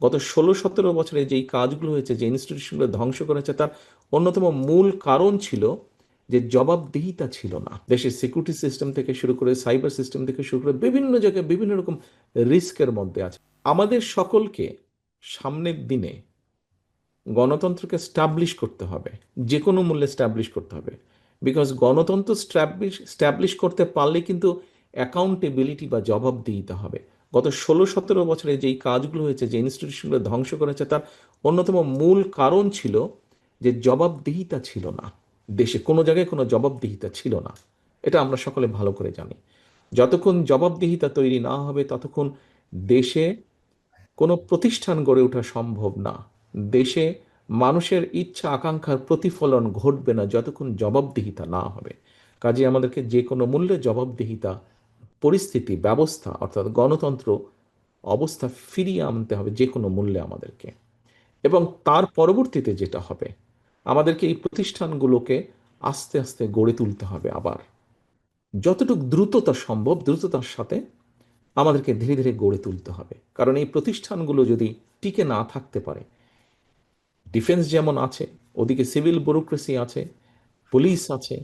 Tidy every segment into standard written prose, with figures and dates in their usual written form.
গত 16-17 বছরে যেই কাজগুলো হয়েছে, যে ইনস্টিটিউশনগুলো ধ্বংস করেছে, তার অন্যতম মূল কারণ ছিল যে জবাবদিহিতা ছিল না। দেশের সিকিউরিটি সিস্টেম থেকে শুরু করে সাইবার সিস্টেম থেকে শুরু করে বিভিন্ন জায়গায় বিভিন্ন রকম রিস্কের মধ্যে আছে। আমাদের সকলকে সামনের দিনে গণতন্ত্রকে স্টাবলিশ করতে হবে, যে কোনো মূল্যে স্টাবলিশ করতে হবে। বিকজ গণতন্ত্র স্টাবলিশ করতে পারলে কিন্তু অ্যাকাউন্টেবিলিটি বা জবাবদিহিতা হবে। গত 16-17 বছরে যেই কাজগুলো হয়েছে, যে ইনস্টিটিউশনগুলো ধ্বংস করেছে, তার অন্যতম মূল কারণ ছিল যে জবাবদিহিতা ছিল না। দেশে কোনো জায়গায় কোনো জবাবদিহিতা ছিল না। এটা আমরা সকলে ভালো করে জানি। যতক্ষণ জবাবদিহিতা তৈরি না হবে, ততক্ষণ দেশে কোনো প্রতিষ্ঠান গড়ে ওঠা সম্ভব না। দেশে মানুষের ইচ্ছা আকাঙ্ক্ষার প্রতিফলন ঘটবে না যতক্ষণ জবাবদিহিতা না হবে। কাজে আমাদেরকে যে কোনো মূল্যে জবাবদিহিতা, পরিস্থিতি, ব্যবস্থা অর্থাৎ গণতন্ত্র অবস্থা ফিরিয়ে আনতে হবে যে কোনো মূল্যে আমাদেরকে। এবং তার পরবর্তীতে যেটা হবে, আমাদেরকে এই প্রতিষ্ঠানগুলোকে আস্তে আস্তে গড়ে তুলতে হবে আবার, যতটুকু দ্রুততা সম্ভব দ্রুততার সাথে আমাদেরকে ধীরে ধীরে গড়ে তুলতে হবে। কারণ এই প্রতিষ্ঠানগুলো যদি টিকে না থাকতে পারে, ডিফেন্স যেমন আছে, ওদিকে সিভিল ব্যুরোক্রেসি আছে, পুলিশ আছে,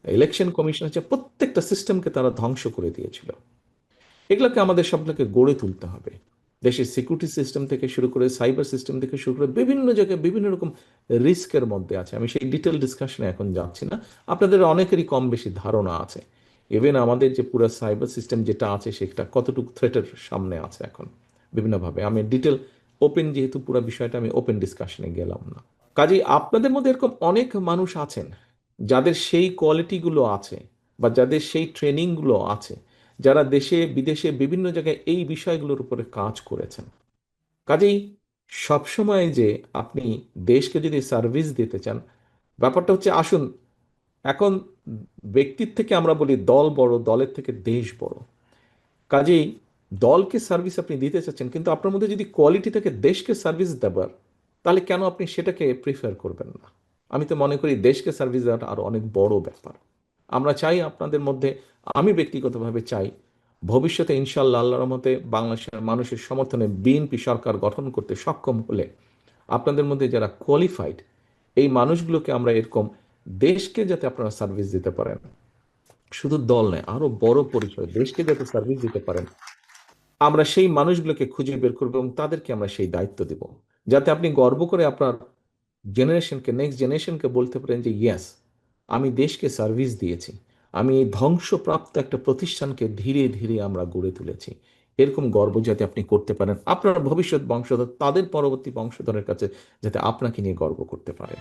ইলেকশন কমিশন আছে, প্রত্যেকটা সিস্টেমকে তারা ধ্বংস করে দিয়েছিল। এগুলোকে আমাদের সবগুলোকে গড়ে তুলতে হবে। দেশের সিকিউরিটি সিস্টেম থেকে শুরু করে সাইবার সিস্টেম থেকে শুরু করে বিভিন্ন জায়গায় বিভিন্ন রকম রিস্কের মধ্যে আছে। আমি সেই ডিটেল ডিসকাশনে এখন যাচ্ছি না, আপনাদের অনেকেরই কম বেশি ধারণা আছে। ইভেন আমাদের যে পুরো সাইবার সিস্টেম যেটা আছে, সেটা কতটুকু থ্রেটের সামনে আছে এখন বিভিন্নভাবে। আমি ডিটেল ওপেন, যেহেতু পুরো বিষয়টা আমি ওপেন ডিসকাশনে গেলাম না। কাজেই আপনাদের মধ্যে এরকম অনেক মানুষ আছেন যাদের সেই কোয়ালিটিগুলো আছে, বা যাদের সেই ট্রেনিংগুলো আছে, যারা দেশে বিদেশে বিভিন্ন জায়গায় এই বিষয়গুলোর উপরে কাজ করেছেন। কাজেই সবসময় যে আপনি দেশকে যদি সার্ভিস দিতে চান, ব্যাপারটা হচ্ছে, আসুন এখন ব্যক্তির থেকে আমরা বলি দল বড়, দলের থেকে দেশ বড়। কাজেই দলকে সার্ভিস আপনি দিতে চাচ্ছেন, কিন্তু আপনার মধ্যে যদি কোয়ালিটি থেকে দেশকে সার্ভিস দেবার, তাহলে কেন আপনি সেটাকে প্রিফার করবেন না? আমি তো মনে করি দেশকে সার্ভিস দেওয়াটা আরো অনেক বড় ব্যাপার। আমরা চাই আপনাদের মধ্যে, আমি ব্যক্তিগতভাবে চাই, ভবিষ্যতে ইনশাল্লাহ আল্লাহর রহমতে বাংলাদেশের মানুষের সমর্থনে বিএনপি সরকার গঠন করতে সক্ষম হলে, আপনাদের মধ্যে যারা কোয়ালিফাইড, এই মানুষগুলোকে আমরা এরকম দেশকে যাতে আপনারা সার্ভিস দিতে পারেন, শুধু দল নয়, আরো বড় পরিসরে দেশকে যাতে সার্ভিস দিতে পারেন, আমরা সেই মানুষগুলোকে খুঁজে বের করবো এবং তাদেরকে আমরা সেই দায়িত্ব দেব, যাতে আপনি গর্ব করে আপনার জেনারেশনকে, নেক্সট জেনারেশনকে বলতে পারেন যে ইয়েস, আমি দেশকে সার্ভিস দিয়েছি, আমি এই ধ্বংসপ্রাপ্ত একটা প্রতিষ্ঠানকে ধীরে ধীরে আমরা গড়ে তুলেছি। এরকম গর্ব যাতে আপনি করতে পারেন, আপনার ভবিষ্যৎ বংশধর তাদের পরবর্তী বংশধরের কাছে যাতে আপনাকে নিয়ে গর্ব করতে পারে।